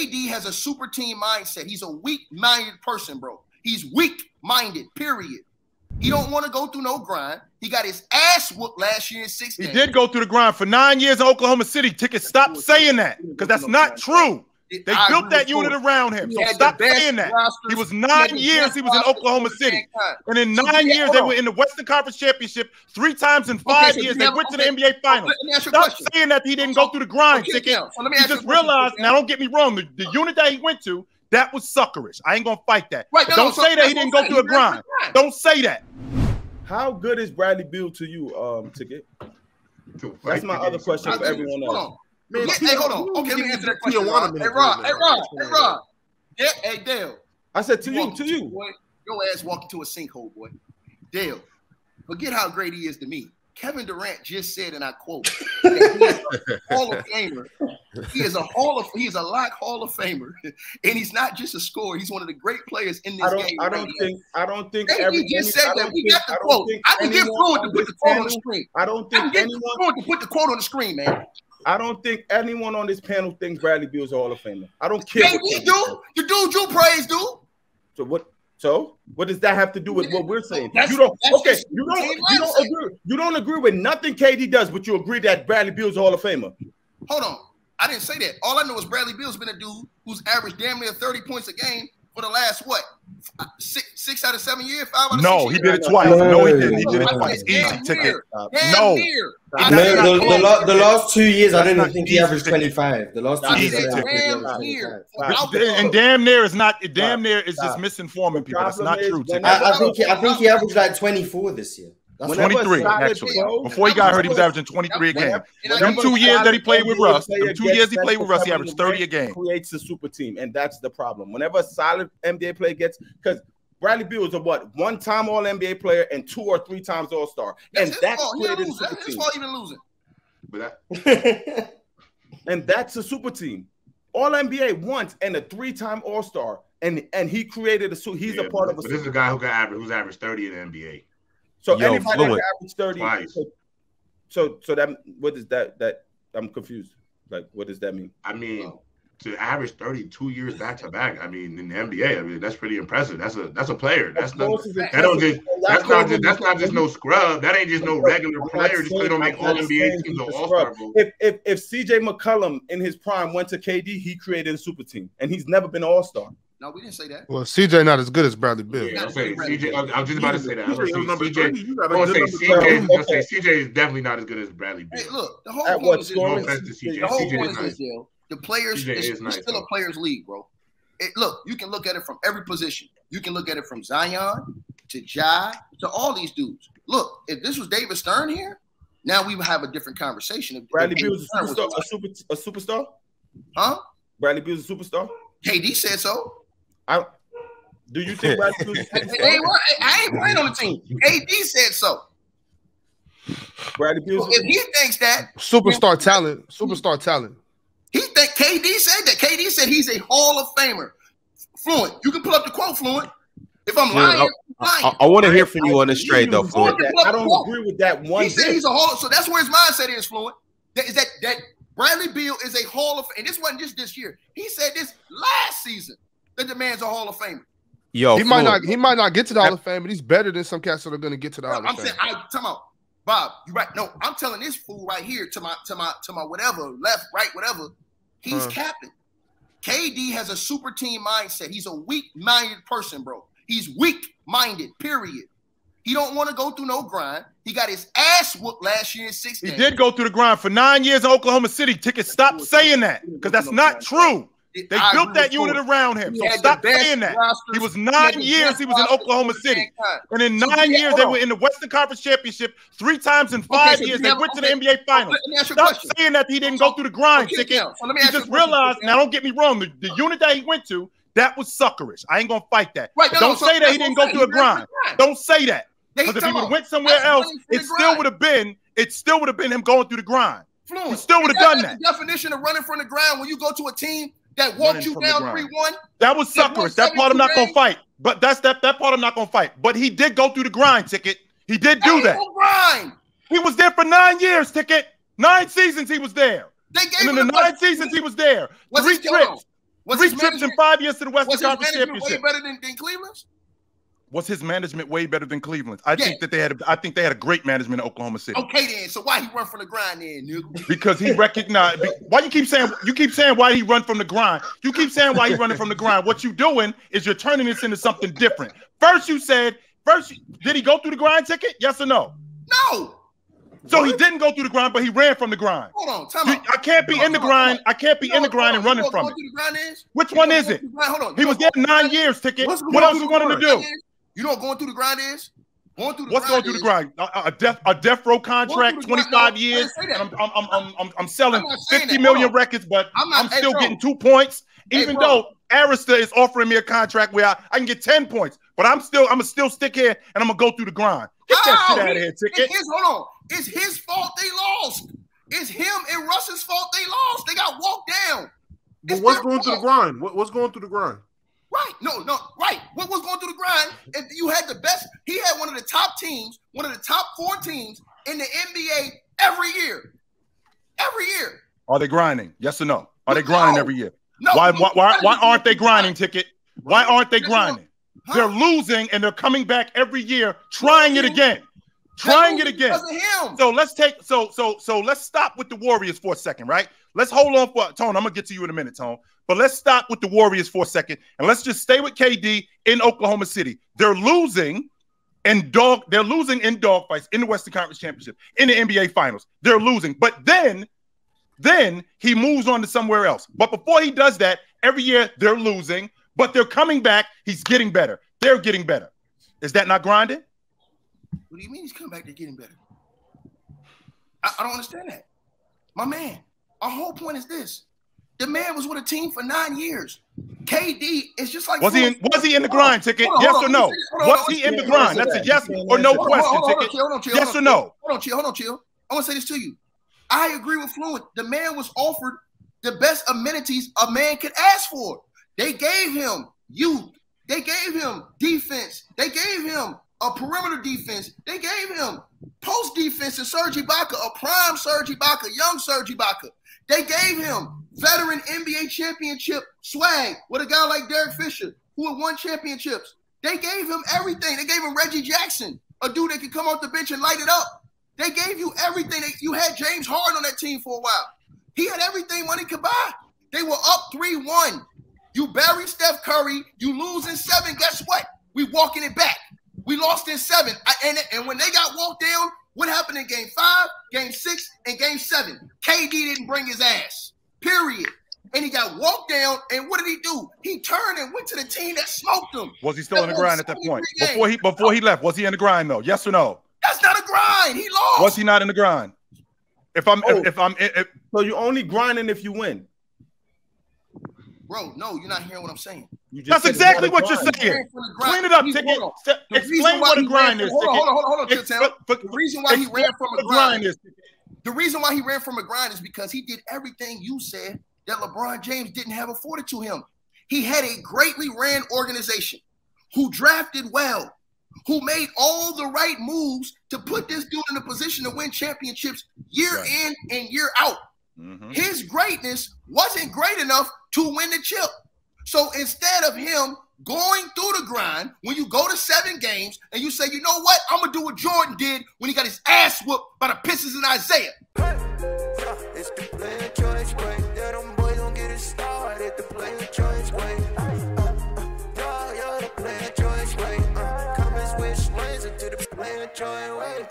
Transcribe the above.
KD has a super team mindset. He's a weak-minded person, bro. He's weak-minded, period. He don't want to go through no grind. He got his ass whooped last year in 6 games. He did go through the grind for 9 years in Oklahoma City. Ticket, stop saying that, because that's not true. They built that unit around him, so stop saying that. He was 9 years he was in Oklahoma City. And in 9 years, they were in the Western Conference Championship 3 times in 5 years. They went to the NBA Finals. Stop saying that he didn't go through the grind, Ticket. You just realized, now don't get me wrong, the unit that he went to, that was suckerish. I ain't going to fight that. Don't say that he didn't go through a grind. Don't say that. How good is Bradley Beal to you, Ticket? That's my other question for everyone else. Man, hey, hold on. Okay, let me answer that question. Hey, Rod. Yeah, hey, Dale. I said to you. Boy, your ass walking to a sinkhole, boy. Dale, forget how great he is to me. Kevin Durant just said, and I quote, that he is a Hall of Famer. He is a lock Hall of Famer, and he's not just a scorer. He's one of the great players in this game. I don't think. He just said that. We got the quote. I can get Fluent to put the quote on the screen. I don't think anyone to put the quote on the screen, man. I don't think anyone on this panel thinks Bradley Beal is a Hall of Famer. I don't care. Yeah, we do. The dude you praise, dude. So what? So what does that have to do with what we're saying? You don't agree with nothing KD does, but you agree that Bradley Beal is a Hall of Famer. Hold on. I didn't say that. All I know is Bradley Beal's been a dude who's averaged damn near 30 points a game for the last, what, 6 out of 7 years? 5 out of 6 years? No, he did it twice. No, he didn't. He did it twice. Easy, Ticket. No. The last 2 years, I don't think he averaged 25. The last 2 years, and damn near is not. Damn near is just misinforming people. That's not true. I think he averaged like 24 this year. 23 actually. Before he got hurt, he was averaging 23 a game. Them 2 years that he played with Russ, he averaged 30 a game. Creates a super team, and that's the problem. Whenever a solid NBA player gets, because Bradley Beal is a one-time All NBA player and 2 or 3 times All Star, and that's created a super team. That's even losing. And that's a super team. All NBA once and a 3-time All Star, and he created a super. He's a part of a. But this is a guy who's averaged 30 in the NBA. So anybody that average 30. So that what is that? I'm confused. Like, what does that mean? I mean, to average 32 years back to back. I mean, in the NBA, I mean that's pretty impressive. That's a player. That's not just no scrub. That ain't just no regular player. Just they don't make All NBA teams or All Star. If CJ McCollum in his prime went to KD, he created a super team, and he's never been All Star. No, we didn't say that. Well, CJ not as good as Bradley Beal. Yeah, CJ, I was just about to say that. CJ is definitely not as good as Bradley Beal. Hey, look, the whole point is this, the players, it's still a players' league, bro. Look, you can look at it from every position. You can look at it from Zion to Ja to all these dudes. Look, if this was David Stern here, now we would have a different conversation. If Bradley Beal is a superstar? Huh? Bradley Beal is a superstar? KD said so. Do you think Bradley Beal is a superstar? I ain't playing on the team. KD said so. Bradley Beal. If he thinks that superstar talent. He think KD said that. KD said he's a Hall of Famer. Fluent. You can pull up the quote, Fluent. If I'm lying, I want to hear from you on this trade, though, Fluent. I don't agree with that one. He said he's a Hall. So that's where his mindset is, Fluent. That Bradley Beal is a Hall of Fame. And this wasn't just this year. He said this last season that the man's a Hall of Famer. Yo, he might not get to the Hall of Fame, but he's better than some cats that are going to get to the Hall of Fame. I'm saying, come on, Bob, you right. No, I'm telling this fool right here to my whatever, left, right, whatever. He's capping. KD has a super team mindset. He's a weak-minded person, bro. He's weak-minded, period. He don't want to go through no grind. He got his ass whooped last year in 6 games. He did go through the grind for 9 years in Oklahoma City. Ticket, stop saying that, because that's not true. They built that unit around him. So stop saying that. He was 9 years he was in Oklahoma City. And in 9 years, they were in the Western Conference Championship 3 times in 5 years. They went to the NBA Finals. Stop saying that he didn't go through the grind, Ticket. You just realized, now don't get me wrong, the unit that he went to, that was suckerish. I ain't going to fight that. Don't say that he didn't go through a grind. Don't say that. Because if he would have went somewhere else, it still would have been him going through the grind. He still would have done that. The definition of running from the ground when you go to a team that walked you down 3-1. That was suckerish. That part I'm not gonna fight. But that's that part I'm not gonna fight. But he did go through the grind, Ticket. He did do that. Grind. He was there for 9 years, Ticket. 9 seasons he was there. They gave and in the 9 seasons he was there. 3 trips. trips in 5 years to the Western Conference Championship. Way better than Cleveland's? Was his management way better than Cleveland's? I think they had a great management in Oklahoma City. Okay, then. So why he run from the grind then, nigga? Because he recognized. Why you keep saying why he run from the grind? You keep saying why he running from the grind. What you doing is you're turning this into something different. First, did he go through the grind ticket? Yes or no? No. So he didn't go through the grind, but he ran from the grind. Hold on, time out. I can't be in the grind. I can't be in the grind and running from it. Which one is it? Hold on. He was there 9 years, Ticket. What else you want him to do? You know what going through the grind is? What's going through the grind? A death row contract, 25 years. I'm selling 50 million records, but I'm still getting 2 points. Even though Arista is offering me a contract where I can get 10 points, but I'm gonna still stick here and I'm gonna go through the grind. Get that shit out of here, Ticket. Hold on. It's his fault they lost. It's him and Russ's fault they lost. They got walked down. But what's going through the grind? What's going through the grind? Right. No, right. What was going through the grind? If you had the best, he had one of the top teams, one of the top 4 teams in the NBA every year. Every year. Are they grinding? Yes or no? Are they grinding every year? No. Why aren't they grinding, Ticket? Why aren't they grinding? They're losing and they're coming back every year, trying it again. Trying it again. So let's stop with the Warriors for a second, right? Let's hold on for Tone. I'm gonna get to you in a minute, Tone. But let's stop with the Warriors for a second and let's just stay with KD in Oklahoma City. They're losing in dogfights in the Western Conference Championship, in the NBA Finals. They're losing, but then he moves on to somewhere else. But before he does that, every year they're losing, but they're coming back. He's getting better. They're getting better. Is that not grinding? What do you mean he's coming back? They're getting better. I don't understand that. My man, our whole point is this. The man was with a team for 9 years. KD is just like... Was he in the grind, Ticket? Yes or no? Was he in the grind? That's a yes or no question, Ticket. Yes or no? Hold on, chill. I want to say this to you. I agree with Fluent. The man was offered the best amenities a man could ask for. They gave him youth. They gave him defense. They gave him a perimeter defense. They gave him post defense to Serge Ibaka, a prime Serge Ibaka, young Serge Ibaka. They gave him veteran NBA championship swag with a guy like Derek Fisher, who had won championships. They gave him everything. They gave him Reggie Jackson, a dude that could come off the bench and light it up. They gave you everything. You had James Harden on that team for a while. He had everything money could buy. They were up 3-1. You bury Steph Curry. You lose in 7. Guess what? We walking it back. We lost in 7. And when they got walked down, what happened in Game 5, Game 6, and Game 7? KD didn't bring his ass. Period. And he got walked down, and what did he do? He turned and went to the team that smoked him. Was he still in the grind at that point? Before he left, was he in the grind though? Yes or no? That's not a grind. He lost. Was he not in the grind? So you're only grinding if you win. Bro, no, you're not hearing what I'm saying. That's exactly what you're saying. Clean it up, Ticket. Explain what a grind is. Hold on, the reason why he ran from a grind is the reason why he ran from a grind is because he did everything you said that LeBron James didn't have afforded to him. He had a greatly ran organization who drafted well, who made all the right moves to put this dude in a position to win championships year in and year out. Mm-hmm. His greatness wasn't great enough to win the chip. So instead of him going through the grind, when you go to 7 games and you say, you know what, I'm going to do what Jordan did when he got his ass whooped by the Pistons and Isaiah. It's the player choice way. Yeah, them boys don't get it started. The player choice way. You're the player choice way. Come and switch lanes into the player choice way.